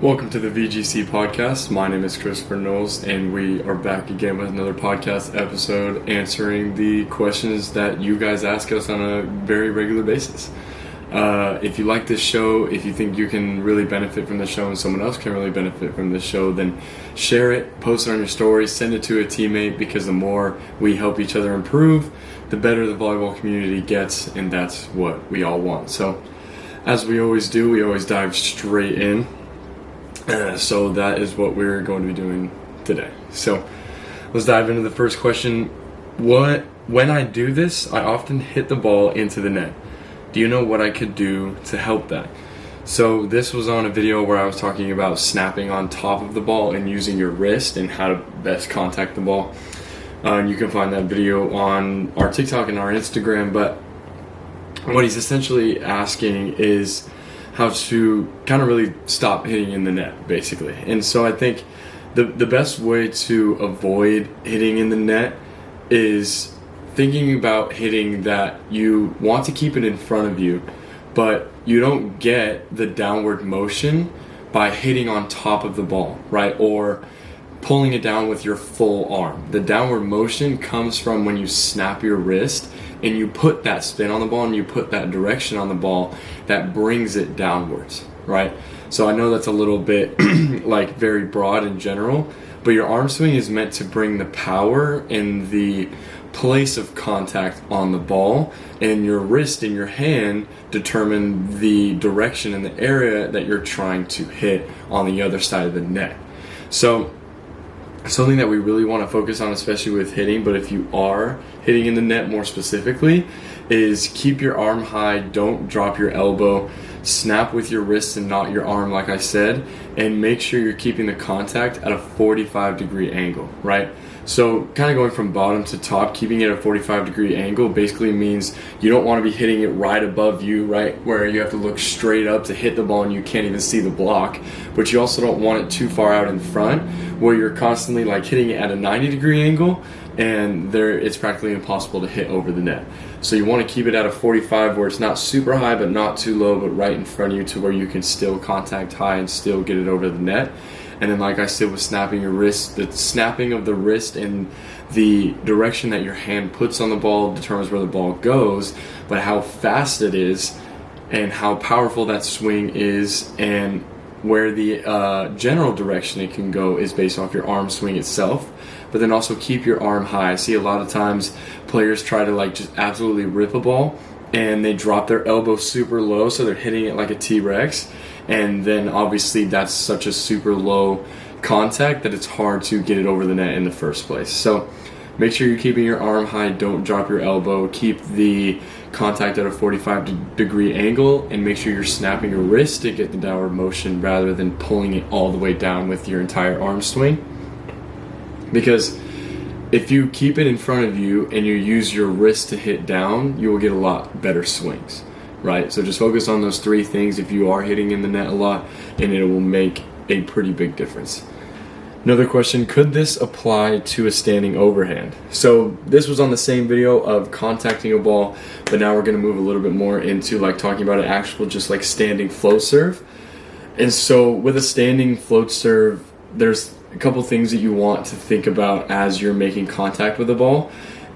Welcome to the VGC podcast. My name is Christopher Knowles, and we are back again with another podcast episode answering the questions that you guys ask us on a very regular basis. If you like this show, if you think you can really benefit from the show and someone else can really benefit from this show, then share it, post it on your story, send it to a teammate, because the more we help each other improve, the better the volleyball community gets, and that's what we all want. So, as we always do, we always dive straight in. So that is what we're going to be doing today. So let's dive into the first question. When I do this, I often hit the ball into the net. Do you know what I could do to help that? So this was on a video where I was talking about snapping on top of the ball and using your wrist and how to best contact the ball. And you can find that video on our TikTok and our Instagram. But what he's essentially asking is how to kind of really stop hitting in the net, basically. And so I think the best way to avoid hitting in the net is thinking about hitting that you want to keep it in front of you, but you don't get the downward motion by hitting on top of the ball, right? Or pulling it down with your full arm. The downward motion comes from when you snap your wrist and you put that spin on the ball and you put that direction on the ball that brings it downwards, right? So I know that's a little bit like very broad in general, but your arm swing is meant to bring the power and the place of contact on the ball, and your wrist and your hand determine the direction and the area that you're trying to hit on the other side of the net. So something that we really want to focus on, especially with hitting, but if you are hitting in the net more specifically, is keep your arm high, don't drop your elbow, snap with your wrist and not your arm like I said, and make sure you're keeping the contact at a 45-degree angle, right? So kind of going from bottom to top, keeping it at a 45-degree angle basically means you don't want to be hitting it right above you, right, where you have to look straight up to hit the ball and you can't even see the block, but you also don't want it too far out in front where you're constantly like hitting it at a 90-degree angle and it's practically impossible to hit over the net. So you want to keep it at a 45 where it's not super high but not too low, but right in front of you to where you can still contact high and still get it over the net. And then like I said with snapping your wrist, the snapping of the wrist and the direction that your hand puts on the ball determines where the ball goes, but how fast it is and how powerful that swing is and where the general direction it can go is based off your arm swing itself. But then also keep your arm high. I see a lot of times players try to like just absolutely rip a ball and they drop their elbow super low, so they're hitting it like a T-Rex, and then obviously that's such a super low contact that it's hard to get it over the net in the first place. So make sure you're keeping your arm high, don't drop your elbow, keep the contact at a 45-degree angle, and make sure you're snapping your wrist to get the downward motion rather than pulling it all the way down with your entire arm swing. Because if you keep it in front of you and you use your wrist to hit down, you will get a lot better swings, right? So just focus on those three things if you are hitting in the net a lot, and it will make a pretty big difference. Another question, could this apply to a standing overhand? So this was on the same video of contacting a ball, but now we're going to move a little bit more into like talking about an actual just like standing float serve. And so with a standing float serve, there's a couple things that you want to think about as you're making contact with the ball.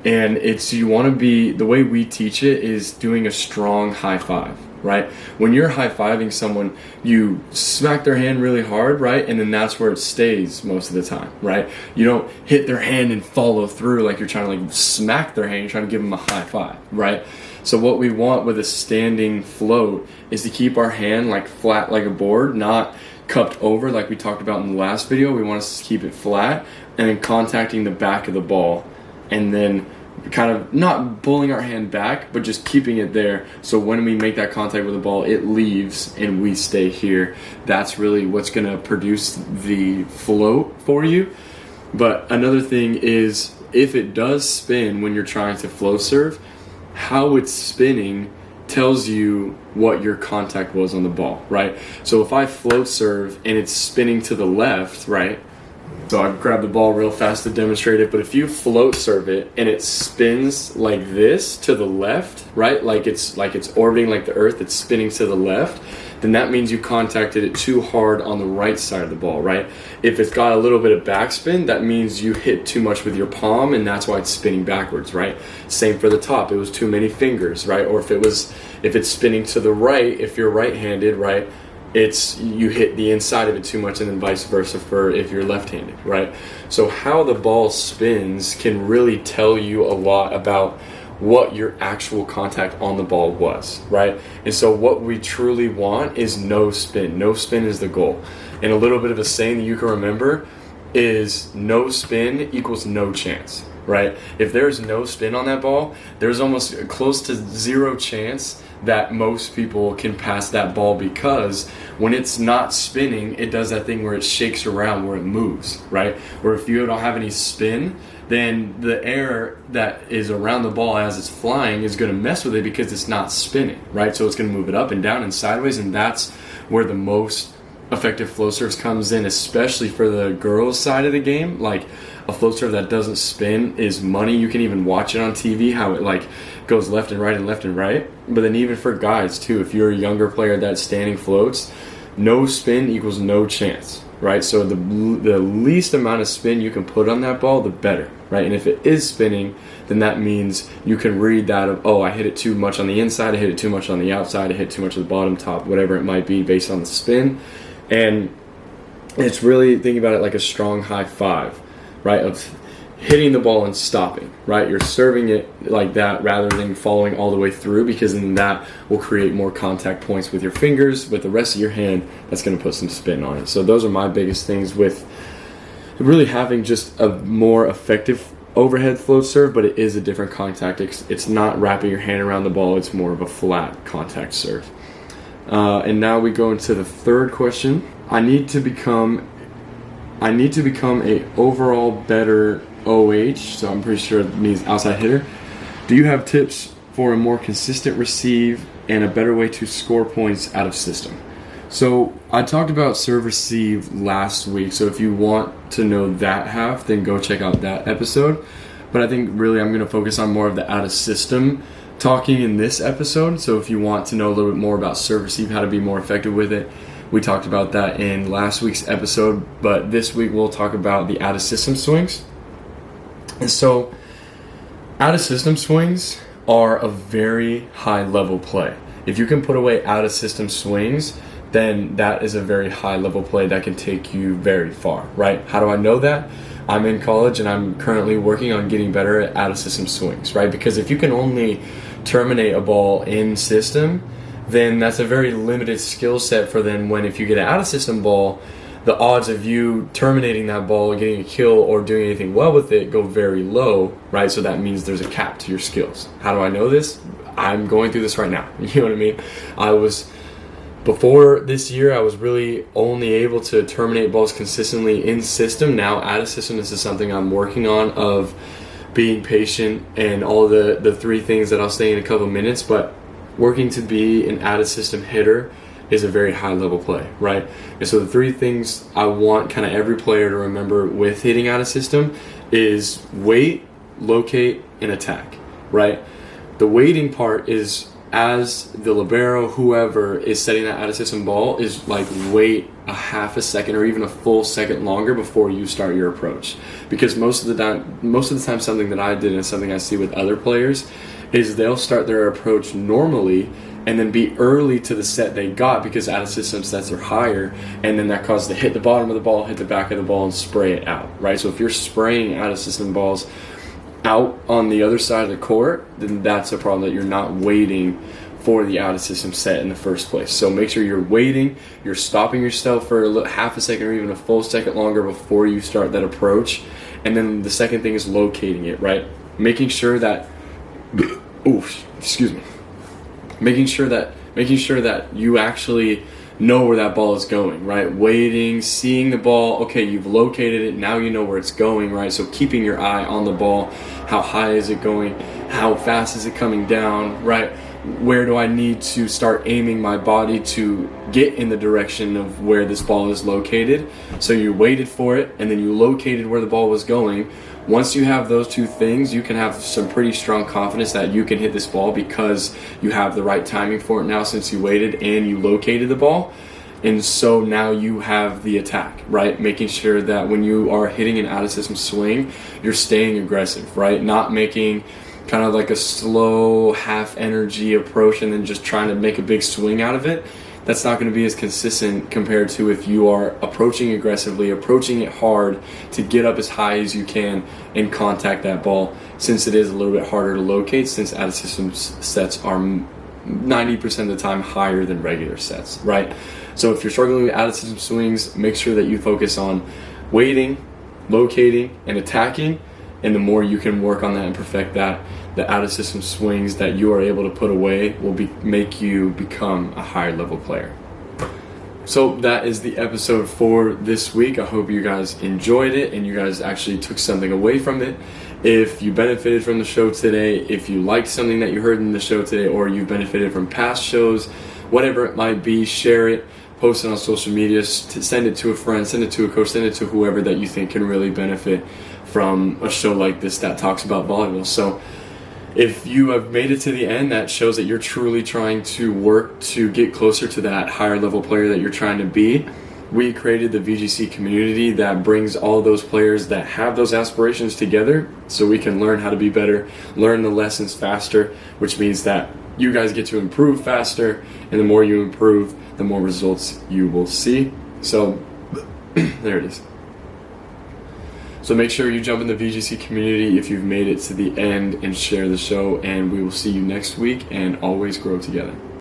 And you want to be, the way we teach it is doing a strong high five, right? When you're high-fiving someone, you smack their hand really hard, right? And then that's where it stays most of the time, right? You don't hit their hand and follow through like you're trying to like smack their hand, you're trying to give them a high five, right? So what we want with a standing float is to keep our hand like flat like a board, not cupped over like we talked about in the last video. We want to keep it flat and then contacting the back of the ball, and then kind of not pulling our hand back, but just keeping it there. So when we make that contact with the ball, it leaves and we stay here. That's really what's going to produce the float for you. But another thing is, if it does spin when you're trying to flow serve, how it's spinning tells you what your contact was on the ball, right? So if I float serve and it's spinning to the left, right? So I grab the ball real fast to demonstrate it, but if you float serve it and it spins like this to the left, right? Like it's orbiting like the earth, it's spinning to the left, then that means you contacted it too hard on the right side of the ball, right? If it's got a little bit of backspin, that means you hit too much with your palm, and that's why it's spinning backwards, right? Same for the top. It was too many fingers, right? Or if it's spinning to the right, if you're right-handed, right, you hit the inside of it too much, and then vice versa for if you're left-handed, right? So how the ball spins can really tell you a lot about what your actual contact on the ball was, right? And so what we truly want is no spin. No spin is the goal. And a little bit of a saying that you can remember is no spin equals no chance, right? If there's no spin on that ball, there's almost close to zero chance that most people can pass that ball, because when it's not spinning, it does that thing where it shakes around, where it moves, right? Where if you don't have any spin, then the air that is around the ball as it's flying is going to mess with it because it's not spinning, right? So it's going to move it up and down and sideways, and that's where the most effective flow serves comes in, especially for the girls' side of the game. Like, a flow serve that doesn't spin is money. You can even watch it on TV, how it like goes left and right and left and right. But then even for guys too, if you're a younger player that standing floats, no spin equals no chance, right? So the least amount of spin you can put on that ball, the better, right? And if it is spinning, then that means you can read that of, oh, I hit it too much on the inside, I hit it too much on the outside, I hit too much of the bottom, top, whatever it might be based on the spin. And it's really thinking about it like a strong high five, right? Of hitting the ball and stopping, right? You're serving it like that rather than following all the way through, because then that will create more contact points with your fingers, with the rest of your hand. That's going to put some spin on it. So those are my biggest things with really having just a more effective overhead float serve, but it is a different contact. It's not wrapping your hand around the ball. It's more of a flat contact serve. And now we go into the third question. I need to become a overall better OH, so I'm pretty sure it means outside hitter. Do you have tips for a more consistent receive and a better way to score points out of system? So I talked about serve receive last week, so if you want to know that half, then go check out that episode. But I think really I'm going to focus on more of the out of system talking in this episode. So if you want to know a little bit more about serve receive, how to be more effective with it, we talked about that in last week's episode. But this week we'll talk about the out of system swings. And so out of system swings are a very high level play. If you can put away out of system swings, then that is a very high level play that can take you very far, right? How do I know that? I'm in college and I'm currently working on getting better at out of system swings, right? Because if you can only terminate a ball in system, then that's a very limited skill set for then when if you get an out of system ball, the odds of you terminating that ball, getting a kill, or doing anything well with it go very low, right? So that means there's a cap to your skills. How do I know this? I'm going through this right now. You know what I mean? Before this year, I was really only able to terminate balls consistently in system. Now, out of system, this is something I'm working on, of being patient and all the three things that I'll say in a couple of minutes. But working to be an out of system hitter is a very high level play, right? And so the three things I want kind of every player to remember with hitting out of system is wait, locate, and attack, right? The waiting part is as the libero, whoever is setting that out of system ball, is like wait a half a second or even a full second longer before you start your approach. Because most of the time something that I did and something I see with other players is they'll start their approach normally and then be early to the set they got because out of system sets are higher, and then that causes to hit the bottom of the ball, hit the back of the ball, and spray it out, right? So if you're spraying out of system balls out on the other side of the court, then that's a problem, that you're not waiting for the out of system set in the first place. So make sure you're waiting, you're stopping yourself for half a second or even a full second longer before you start that approach. And then the second thing is locating it, right? Making sure that making sure that you actually know where that ball is going, right? Waiting, seeing the ball, okay, you've located it, now you know where it's going, right? So keeping your eye on the ball, how high is it going, how fast is it coming down, right? where do I need to start aiming my body to get in the direction of where this ball is located. So you waited for it, and then you located where the ball was going. Once you have those two things, you can have some pretty strong confidence that you can hit this ball because you have the right timing for it now, since you waited and you located the ball. And so now you have the attack, right? Making sure that when you are hitting an out of system swing, you're staying aggressive, right? Not making kind of like a slow half energy approach and then just trying to make a big swing out of it. That's not going to be as consistent compared to if you are approaching aggressively, approaching it hard to get up as high as you can and contact that ball, since it is a little bit harder to locate, since out of system sets are 90% of the time higher than regular sets, right? So if you're struggling with out of system swings, make sure that you focus on waiting, locating, and attacking. And the more you can work on that and perfect that, the out of system swings that you are able to put away will make you become a higher level player. So that is the episode for this week. I hope you guys enjoyed it and you guys actually took something away from it. If you benefited from the show today, if you liked something that you heard in the show today, or you benefited from past shows, whatever it might be, share it, post it on social media, send it to a friend, send it to a coach, send it to whoever that you think can really benefit from a show like this that talks about volleyball. So if you have made it to the end, that shows that you're truly trying to work to get closer to that higher level player that you're trying to be. We created the VGC community that brings all those players that have those aspirations together so we can learn how to be better, learn the lessons faster, which means that you guys get to improve faster, and the more you improve, the more results you will see. So there it is. So make sure you jump in the VGC community if you've made it to the end and share the show, and we will see you next week, and always grow together.